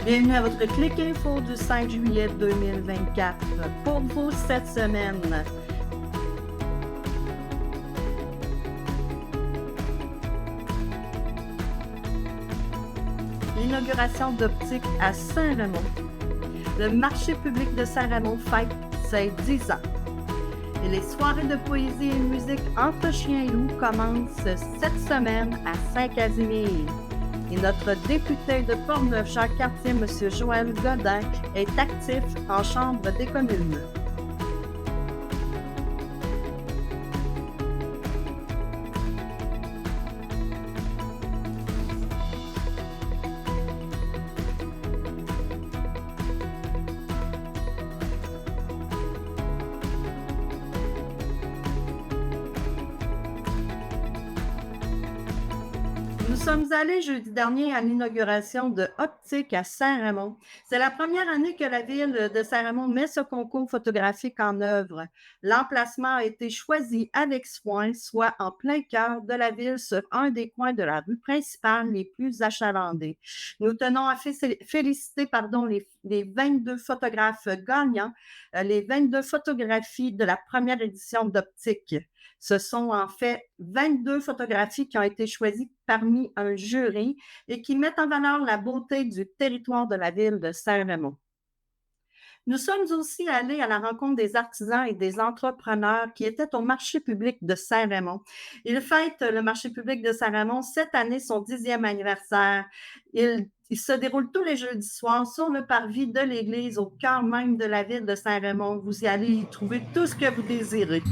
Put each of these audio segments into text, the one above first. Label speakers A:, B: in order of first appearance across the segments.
A: Bienvenue à votre Clic Info du 5 juillet 2024. Pour vous cette semaine, l'inauguration d'Optique à Saint-Raymond. Le marché public de Saint-Raymond fête ses 10 ans. Et les soirées de poésie et musique entre chiens et loups commencent cette semaine à Saint-Casimir. Et notre député de Portneuf-Jacques-Cartier, M. Joël Godin, est actif en Chambre des communes. Nous sommes allés jeudi dernier à l'inauguration de Optique à Saint-Raymond. C'est la première année que la ville de Saint-Raymond met ce concours photographique en œuvre. L'emplacement a été choisi avec soin, soit en plein cœur de la ville, sur un des coins de la rue principale les plus achalandés. Nous tenons à féliciter les 22 photographes gagnants, les 22 photographies de la première édition d'Optique. Ce sont en fait 22 photographies qui ont été choisies parmi un jury et qui mettent en valeur la beauté du territoire de la ville de Saint-Raymond. Nous sommes aussi allés à la rencontre des artisans et des entrepreneurs qui étaient au marché public de Saint-Raymond. Ils fêtent le marché public de Saint-Raymond cette année son 10e anniversaire. Il se déroule tous les jeudis soirs sur le parvis de l'église au cœur même de la ville de Saint-Raymond. Vous y allez y trouver tout ce que vous désirez.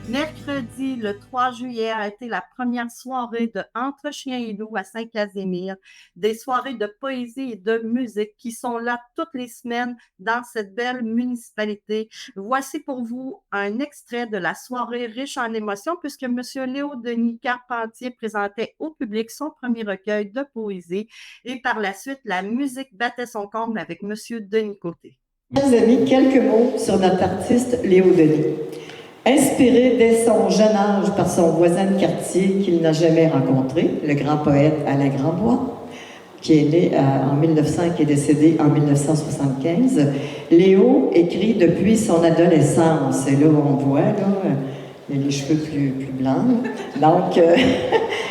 A: Mercredi, le 3 juillet, a été la première soirée de Entre chiens et loups à Saint-Casimir, des soirées de poésie et de musique qui sont là toutes les semaines dans cette belle municipalité. Voici pour vous un extrait de la soirée riche en émotions puisque M. Léo Denis Carpentier présentait au public son premier recueil de poésie et par la suite, la musique battait son comble avec M. Denis Côté.
B: Chers amis, quelques mots sur notre artiste Léo Denis. Inspiré dès son jeune âge par son voisin de quartier qu'il n'a jamais rencontré, le grand poète Alain Grandbois, qui est né en 1900 et qui est décédé en 1975. Léo écrit depuis son adolescence. Et là, on voit, là, il a les cheveux plus blancs. Donc,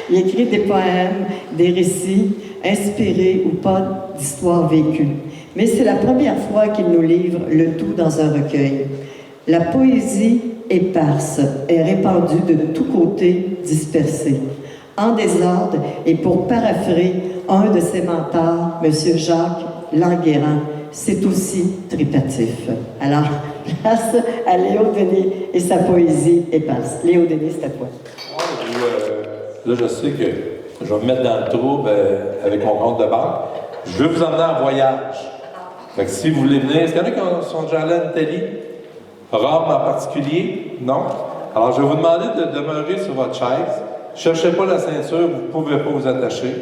B: il écrit des poèmes, des récits, inspirés ou pas d'histoires vécues. Mais c'est la première fois qu'il nous livre le tout dans un recueil. La poésie éparse est répandue de tous côtés, dispersée, en désordre, et pour paraphrer un de ses mentors, M. Jacques Languérand, c'est aussi tripatif. Alors, place à Léo Denis et sa poésie éparse. Léo Denis, c'est à toi.
C: Là, je sais que je vais me mettre dans le trouble avec mon compte de banque. Je veux vous emmener en voyage. Fait que si vous voulez venir, est-ce qu'il y en a qui sont déjà allés en Italie? Rome en particulier? Non? Alors, je vais vous demander de demeurer sur votre chaise. Ne cherchez pas la ceinture, vous ne pouvez pas vous attacher.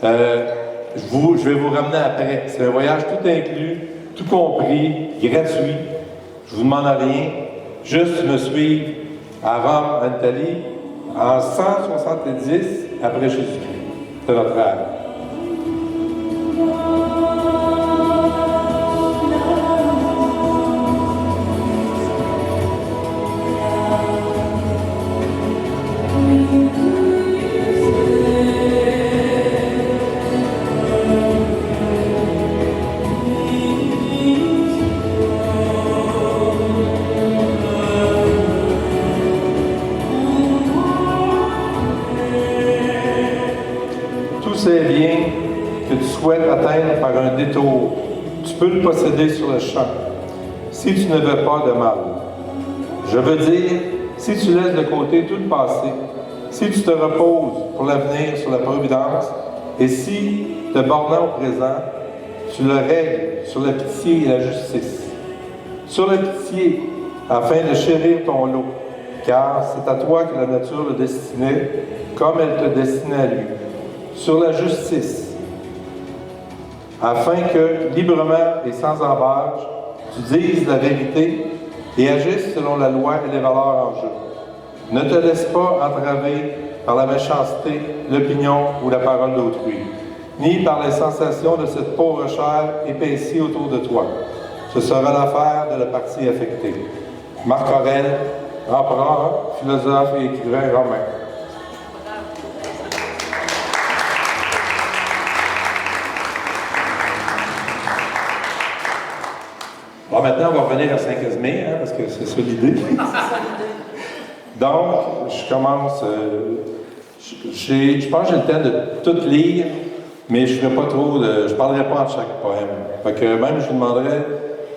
C: Je vais vous ramener après. C'est un voyage tout inclus, tout compris, gratuit. Je ne vous demande rien. Juste me suivre à Rome, en Italie, en 170 après Jésus-Christ. C'est notre rêve. Ces biens que tu souhaites atteindre par un détour, tu peux le posséder sur le champ, si tu ne veux pas de mal. Je veux dire, si tu laisses de côté tout le passé, si tu te reposes pour l'avenir sur la providence, et si, te bornant au présent, tu le règles sur la pitié et la justice. Sur la pitié, afin de chérir ton lot, car c'est à toi que la nature le destinait, comme elle te destinait à lui. Sur la justice, afin que, librement et sans embâche, tu dises la vérité et agisses selon la loi et les valeurs en jeu. Ne te laisse pas entraver par la méchanceté, l'opinion ou la parole d'autrui, ni par les sensations de cette pauvre chair épaissie autour de toi. Ce sera l'affaire de la partie affectée. Marc Aurèle, empereur, philosophe et écrivain romain. Bon, maintenant, on va revenir à Saint-Casimir, hein, parce que c'est ça l'idée. Oui, c'est ça l'idée. Donc, je commence. Je pense que j'ai le temps de tout lire, mais je ne parlerai pas de chaque poème. Fait que même, je vous demanderais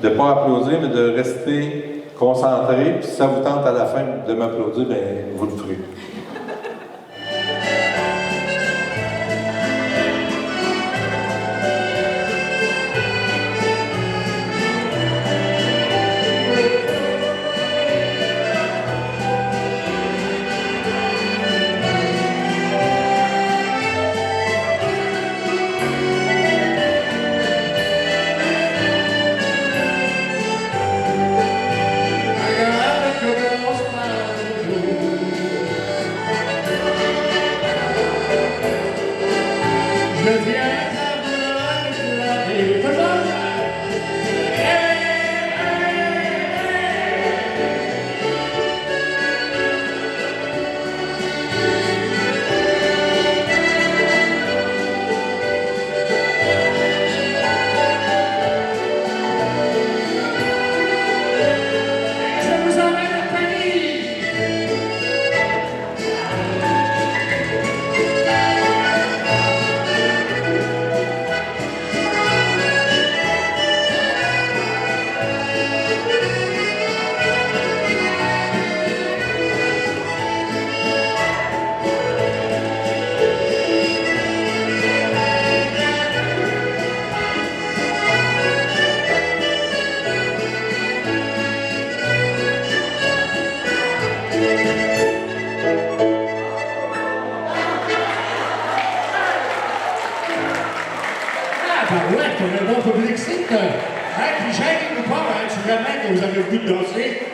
C: de ne pas applaudir, mais de rester concentré. Puis si ça vous tente à la fin de m'applaudir, bien, vous le ferez.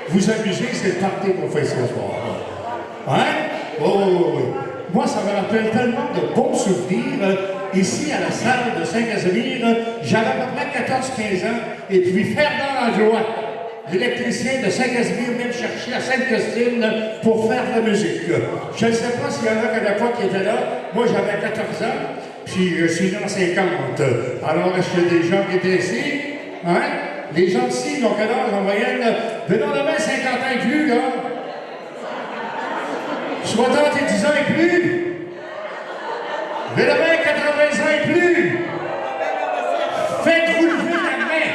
D: Vous amusez, c'est le party qu'on fait ce soir. Hein? Oh, oui. Moi, ça me rappelle tellement de bons souvenirs. ici à la salle de Saint-Casimir, j'avais à peu près 14-15 ans, et puis Fernand Langlois, l'électricien de Saint-Casimir, venait me chercher à Sainte-Christine pour faire de la musique. Je ne sais pas s'il y en a qu'à l'époque qui étaient là. Moi, j'avais 14 ans, puis je suis né en 50. Alors, est-ce qu'il y a des gens qui étaient ici? Hein? Les gens ici, ils ont quel âge en moyenne? Venons demain, 50 ans et plus, là. 70 ans et plus. Venons demain, 80 ans et plus. Faites-vous lever la main.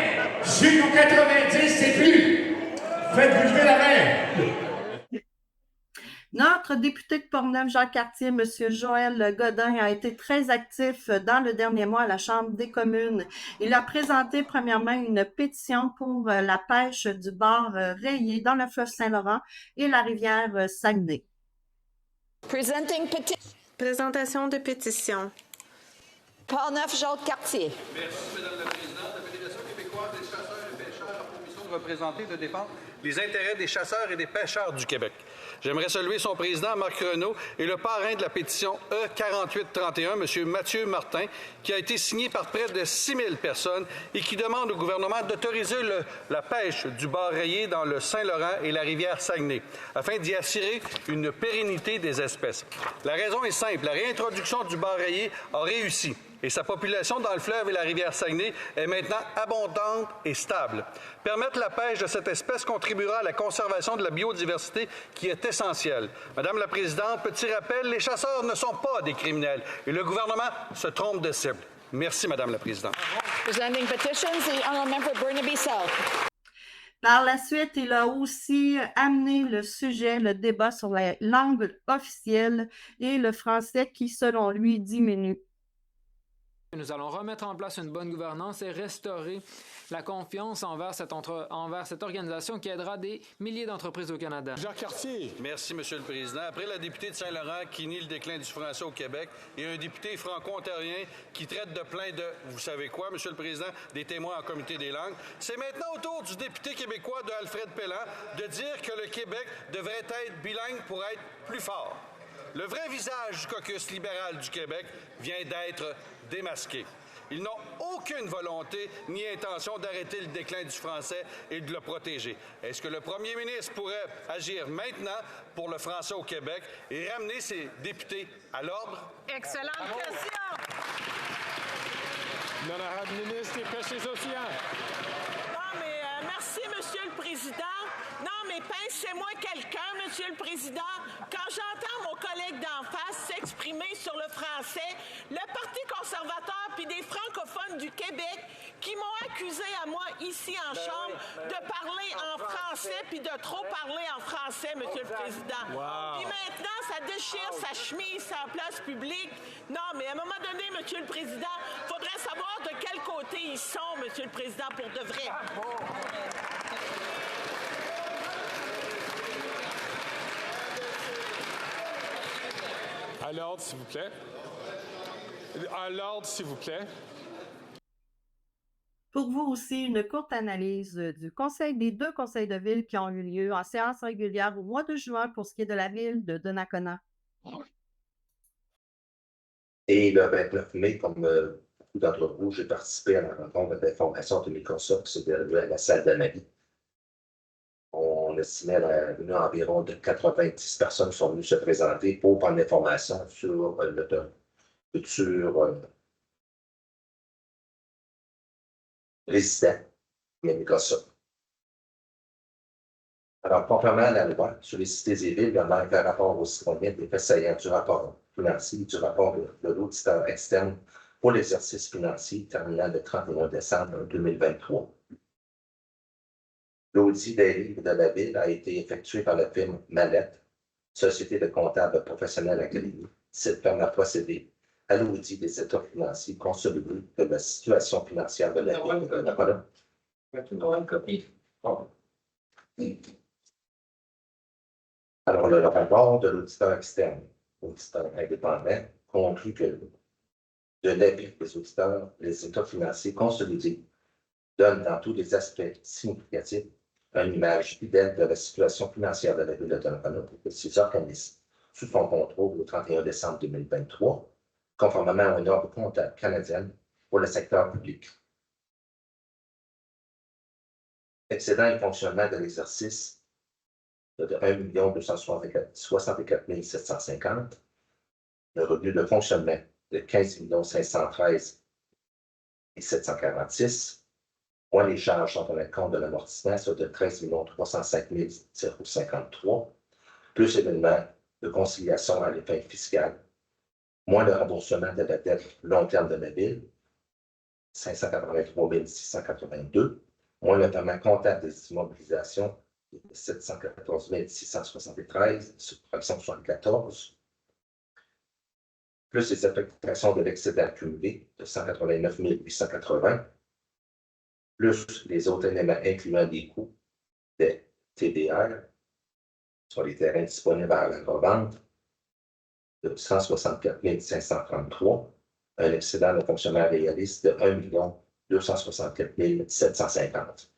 D: Ceux qui ont 90 et plus. Faites-vous lever la main.
A: Notre député de Portneuf, Jean Cartier, M. Joël Godin, a été très actif dans le dernier mois à la Chambre des communes. Il a présenté premièrement une pétition pour la pêche du bar rayé dans le fleuve Saint-Laurent et la rivière Saguenay.
E: Présentation de pétition.
F: Portneuf, Jacques Cartier.
G: Merci, Mme la Présidente. La Fédération québécoise des chasseurs et pêcheurs a pour mission de représenter et de défendre les intérêts des chasseurs et des pêcheurs du Québec. J'aimerais saluer son président, Marc Renaud, et le parrain de la pétition E4831, M. Mathieu Martin, qui a été signé par près de 6 000 personnes et qui demande au gouvernement d'autoriser la pêche du bar rayé dans le Saint-Laurent et la rivière Saguenay, afin d'y assurer une pérennité des espèces. La raison est simple, la réintroduction du bar rayé a réussi. Et sa population dans le fleuve et la rivière Saguenay est maintenant abondante et stable. Permettre la pêche de cette espèce contribuera à la conservation de la biodiversité qui est essentielle. Madame la Présidente, petit rappel, les chasseurs ne sont pas des criminels et le gouvernement se trompe de cible. Merci, Madame la Présidente.
F: Presenting petitions, the honourable member Burnaby South.
A: Par la suite, il a aussi amené le sujet, le débat sur la langue officielle et le français qui, selon lui, diminue.
H: Nous allons remettre en place une bonne gouvernance et restaurer la confiance envers cette organisation qui aidera des milliers d'entreprises au Canada.
D: Jean Cartier.
G: Merci, Monsieur le Président. Après la députée de Saint-Laurent qui nie le déclin du français au Québec et un député franco-ontarien qui traite de plein de, vous savez quoi, Monsieur le Président, des témoins en comité des langues, c'est maintenant au tour du député québécois de Alfred Pellan de dire que le Québec devrait être bilingue pour être plus fort. Le vrai visage du caucus libéral du Québec vient d'être démasqué. Ils n'ont aucune volonté ni intention d'arrêter le déclin du français et de le protéger. Est-ce que le premier ministre pourrait agir maintenant pour le français au Québec et ramener ses députés à l'ordre?
I: Excellente question!
D: L'honorable ministre des Pêches et Océans.
I: Non, mais merci, Monsieur le Président. Non, mais pincez-moi quelqu'un, Monsieur le Président. Quand j'entends mon collègue d'en face s'exprimer sur le français, le Parti conservateur puis des francophones du Québec qui m'ont accusé à moi ici en Chambre de parler en français puis de trop parler en français, Monsieur le Président. Puis maintenant, ça déchire sa chemise sur la place publique. Non, mais à un moment donné, Monsieur le Président, faudrait savoir de quel côté ils sont, Monsieur le Président, pour de vrai.
D: À l'ordre, s'il vous plaît. À l'ordre, s'il vous plaît.
A: Pour vous aussi, une courte analyse des deux conseils de ville qui ont eu lieu en séance régulière au mois de juin pour ce qui est de la ville de Donnacona.
J: Et le 29 mai, comme beaucoup d'entre vous, j'ai participé à la rencontre d'information de mes consorts qui s'est déroulée à la salle d'Amalie. On estimait la venue environ de 90 personnes qui sont venues se présenter pour prendre l'information sur le futur résident de Microsoft. Alors, conformément à la loi sur les cités et villes, il y en a un rapport au citoyen des faits saillants du rapport financier, du rapport de l'auditeur externe pour l'exercice financier terminant le 31 décembre 2023. L'audit des livres de la ville a été effectué par la firme Mallette, société de comptables professionnels académique. Cette firme a procédé à l'audit des états financiers consolidés de la situation financière de la ville de Napolon. Alors, le rapport de l'auditeur externe, auditeur indépendant, conclut que de l'avis des auditeurs, les états financiers consolidés donnent dans tous les aspects significatifs une image fidèle de la situation financière de la ville de Donnacona et de ses organismes sous son contrôle au 31 décembre 2023, conformément aux normes comptables canadiennes pour le secteur public. Excédent et fonctionnement de l'exercice de 1 264 750. Le revenu de fonctionnement de 15 513 746. Moins les charges sont en compte de l'amortissement, soit de 13 305 053, plus événements de conciliation à les fins fiscales, moins le remboursement de la dette long terme de la Ville, 583 682, moins le paiement comptable des immobilisations, 714 673, subtraction 74, plus les affectations de l'excédent accumulé de 189 880, plus les autres éléments incluant des coûts des TDR sur les terrains disponibles à la revente de 164 533, un excédent de fonctionnaire réaliste de 1 264 750.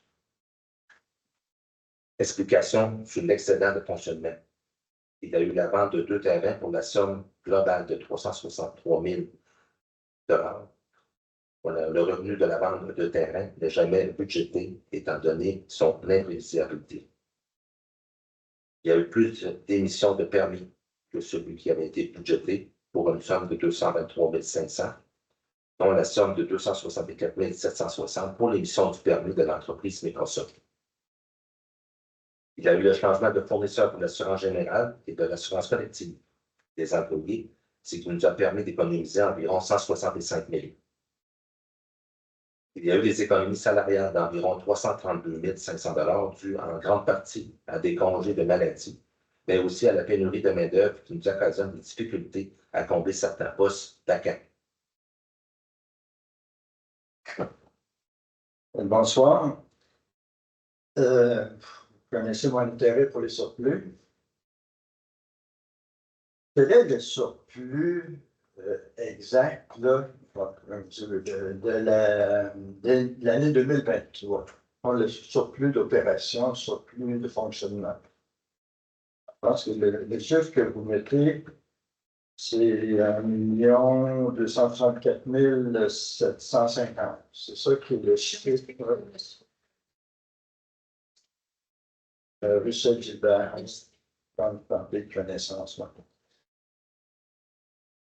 J: Explication sur l'excédent de fonctionnement. Il y a eu la vente de 2 terrains pour la somme globale de 363 000 $. Voilà, le revenu de la vente de terrain n'est jamais budgété étant donné son imprévisibilité. Il y a eu plus d'émissions de permis que celui qui avait été budgété pour une somme de 223 500, dont la somme de 264 760 pour l'émission du permis de l'entreprise Microsoft. Il y a eu le changement de fournisseur pour l'assurance générale et de l'assurance collective des employés, ce qui nous a permis d'économiser environ 165 000. Il y a eu des économies salariales d'environ 332 500 $ dues en grande partie à des congés de maladie, mais aussi à la pénurie de main-d'œuvre qui nous occasionne des difficultés à combler certains postes vacants.
K: Bonsoir. Vous connaissez mon intérêt pour les surplus. Quel est le surplus exact là, de l'année 2023? Le surplus d'opération, surplus de fonctionnement. Je pense que le chiffre que vous mettez, c'est 1 234 750. C'est ça qui est le chiffre. Russell Gilbert, tenter de connaissance.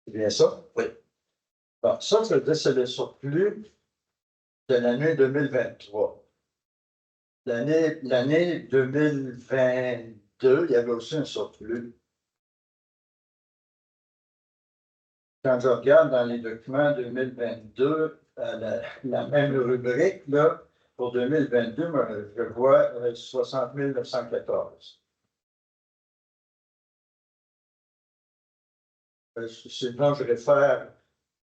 K: C'est bien ça?
J: Oui.
K: Bon, ça, c'est le surplus de l'année 2023. L'année 2022, il y avait aussi un surplus. Quand je regarde dans les documents 2022, la même rubrique, là, pour 2022, je vois 60 914. Sinon, je réfère.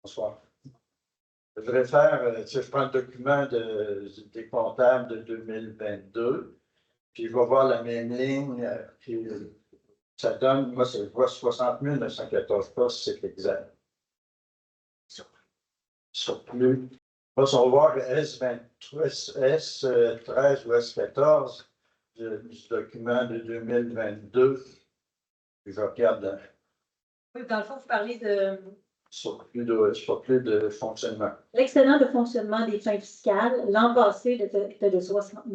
K: Bonsoir. Je réfère, je prends le document des comptables de 2022, puis je vais voir la même ligne, puis ça donne, moi, je vois 60 914 postes, c'est exact. Surplus. On va voir S23, S13 ou S14 du document de 2022. Puis je regarde là.
L: Oui, dans le fond, vous parlez de
K: surplus de fonctionnement.
L: L'excédent de fonctionnement des fins fiscales, l'an passé, était de 60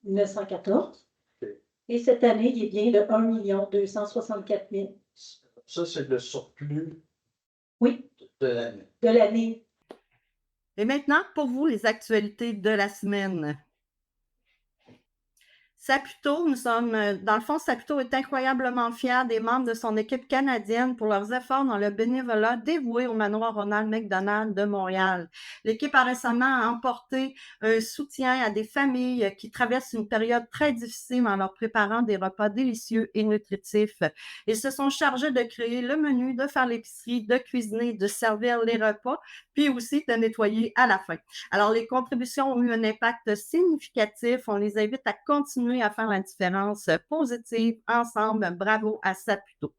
L: 914. Okay. Et cette année, il est bien de 1 264 000.
K: Ça, c'est le surplus
L: oui.
K: De l'année.
L: De l'année.
A: Et maintenant, pour vous, les actualités de la semaine. Saputo, dans le fond, Saputo est incroyablement fier des membres de son équipe canadienne pour leurs efforts dans le bénévolat dévoué au manoir Ronald McDonald de Montréal. L'équipe a récemment emporté un soutien à des familles qui traversent une période très difficile en leur préparant des repas délicieux et nutritifs. Ils se sont chargés de créer le menu, de faire l'épicerie, de cuisiner, de servir les repas, puis aussi de nettoyer à la fin. Alors, les contributions ont eu un impact significatif. On les invite à continuer à faire la différence positive ensemble. Bravo à Saputo.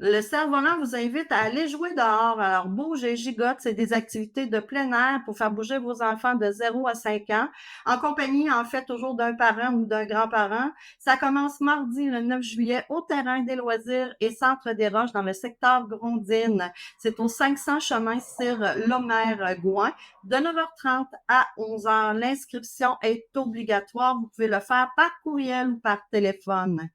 A: Le cerf-volant vous invite à aller jouer dehors. Alors, Bouge et Gigotte, c'est des activités de plein air pour faire bouger vos enfants de 0 à 5 ans, en compagnie, en fait, toujours d'un parent ou d'un grand-parent. Ça commence mardi, le 9 juillet, au terrain des loisirs et Centre des Roches dans le secteur Grondines. C'est au 500 chemin Sir Lomère-Gouin, de 9h30 à 11h. L'inscription est obligatoire. Vous pouvez le faire par courriel ou par téléphone.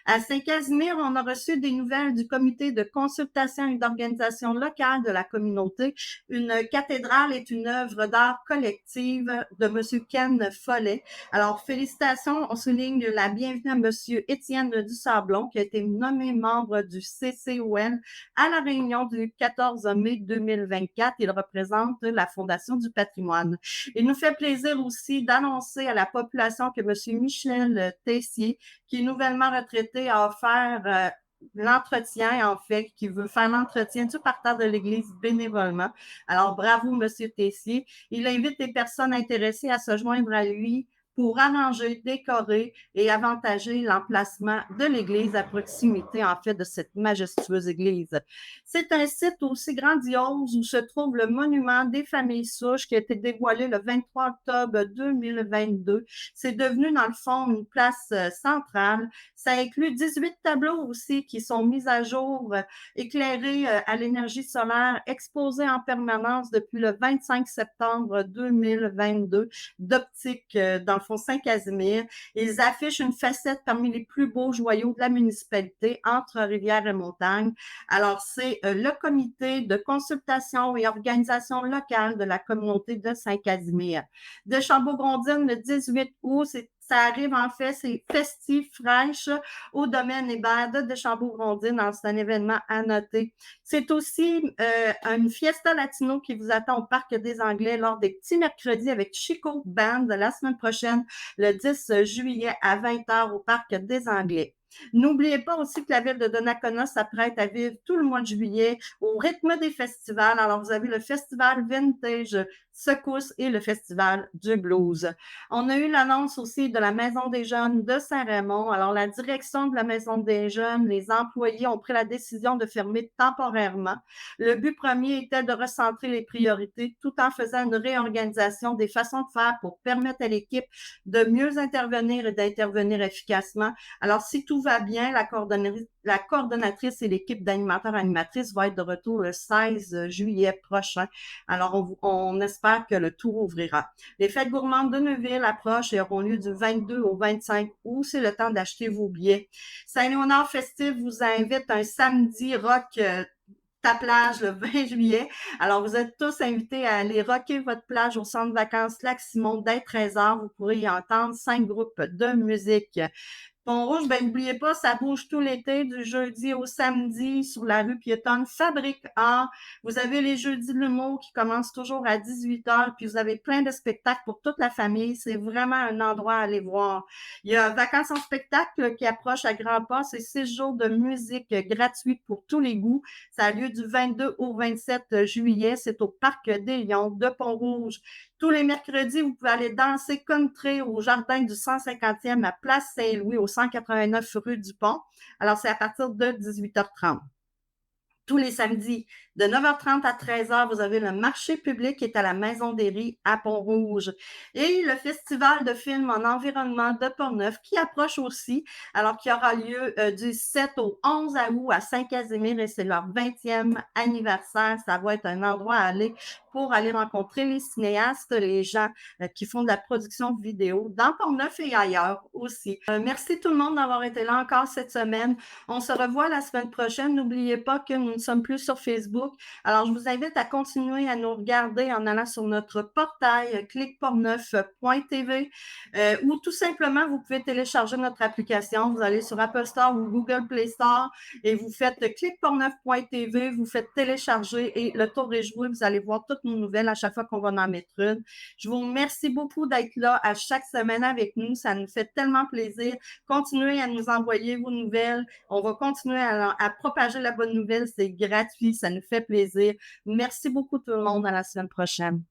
A: À Saint-Casimir, on a reçu des nouvelles du comité de consultation et d'organisation locale de la communauté. Une cathédrale est une œuvre d'art collective de M. Ken Follet. Alors, félicitations. On souligne la bienvenue à M. Étienne Dusablon, qui a été nommé membre du CCON à la réunion du 14 mai 2024. Il représente la Fondation du patrimoine. Il nous fait plaisir aussi d'annoncer à la population que M. Michel Tessier, qui est nouvellement retraité, a offert l'entretien, en fait, qui veut faire l'entretien du parterre de l'Église bénévolement. Alors, bravo, M. Tessier. Il invite les personnes intéressées à se joindre à lui pour arranger, décorer et avantager l'emplacement de l'église à proximité, en fait, de cette majestueuse église. C'est un site aussi grandiose où se trouve le monument des familles Souches qui a été dévoilé le 23 octobre 2022. C'est devenu, dans le fond, une place centrale. Ça inclut 18 tableaux aussi qui sont mis à jour, éclairés à l'énergie solaire, exposés en permanence depuis le 25 septembre 2022 d'Optique dans le fond Saint-Casimir. Ils affichent une facette parmi les plus beaux joyaux de la municipalité entre rivière et montagne. Alors, c'est le comité de consultation et organisation locale de la communauté de Saint-Casimir. De Chambault-Grondines, le 18 août, ça arrive en fait, c'est Festif Fraîche au domaine Hébert de Deschambault-Grondines. C'est un événement à noter. C'est aussi une fiesta latino qui vous attend au Parc des Anglais lors des petits mercredis avec Chico Band la semaine prochaine, le 10 juillet à 20h au Parc des Anglais. N'oubliez pas aussi que la ville de Donnacona s'apprête à vivre tout le mois de juillet au rythme des festivals. Alors, vous avez le festival Vintage Secousse et le festival du blues. On a eu l'annonce aussi de la Maison des jeunes de Saint-Raymond. Alors, la direction de la Maison des jeunes, les employés ont pris la décision de fermer temporairement. Le but premier était de recentrer les priorités tout en faisant une réorganisation des façons de faire pour permettre à l'équipe de mieux intervenir et d'intervenir efficacement. Alors, si tout va bien, la coordonnatrice et l'équipe d'animateurs-animatrices vont être de retour le 16 juillet prochain. Alors, on espère que le tout ouvrira. Les fêtes gourmandes de Neuville approchent et auront lieu du 22 au 25 août. C'est le temps d'acheter vos billets. Saint-Léonard Festif vous invite un samedi rock ta plage le 20 juillet. Alors, vous êtes tous invités à aller rocker votre plage au centre de vacances Lac-Simon dès 13h. Vous pourrez y entendre 5 groupes de musique. Pont-Rouge, ben n'oubliez pas, ça bouge tout l'été, du jeudi au samedi, sur la rue piétonne Fabrique A. Vous avez les jeudis de l'humour qui commencent toujours à 18h, puis vous avez plein de spectacles pour toute la famille. C'est vraiment un endroit à aller voir. Il y a Vacances en spectacle qui approche à grands pas. C'est 6 jours de musique gratuite pour tous les goûts. Ça a lieu du 22 au 27 juillet. C'est au Parc des Lions de Pont-Rouge. Tous les mercredis, vous pouvez aller danser country au jardin du 150e à Place Saint-Louis, au 189 rue du Pont. Alors, c'est à partir de 18h30. Tous les samedis, de 9h30 à 13h, vous avez le marché public qui est à la Maison des Riz à Pont-Rouge. Et le festival de films en environnement de Portneuf qui approche aussi, alors qui aura lieu du 7 au 11 août à Saint-Casimir et c'est leur 20e anniversaire. Ça va être un endroit à aller pour aller rencontrer les cinéastes, les gens qui font de la production vidéo dans Portneuf et ailleurs aussi. Merci tout le monde d'avoir été là encore cette semaine. On se revoit la semaine prochaine. N'oubliez pas que nous ne sommes plus sur Facebook. Alors, je vous invite à continuer à nous regarder en allant sur notre portail cliqueportneuf.tv ou tout simplement, vous pouvez télécharger notre application. Vous allez sur Apple Store ou Google Play Store et vous faites cliqueportneuf.tv, vous faites télécharger et le tour est joué. Vous allez voir toutes nos nouvelles à chaque fois qu'on va en mettre une. Je vous remercie beaucoup d'être là à chaque semaine avec nous. Ça nous fait tellement plaisir. Continuez à nous envoyer vos nouvelles. On va continuer à propager la bonne nouvelle. C'est gratuit. Ça nous fait plaisir. Merci beaucoup tout le monde. À la semaine prochaine.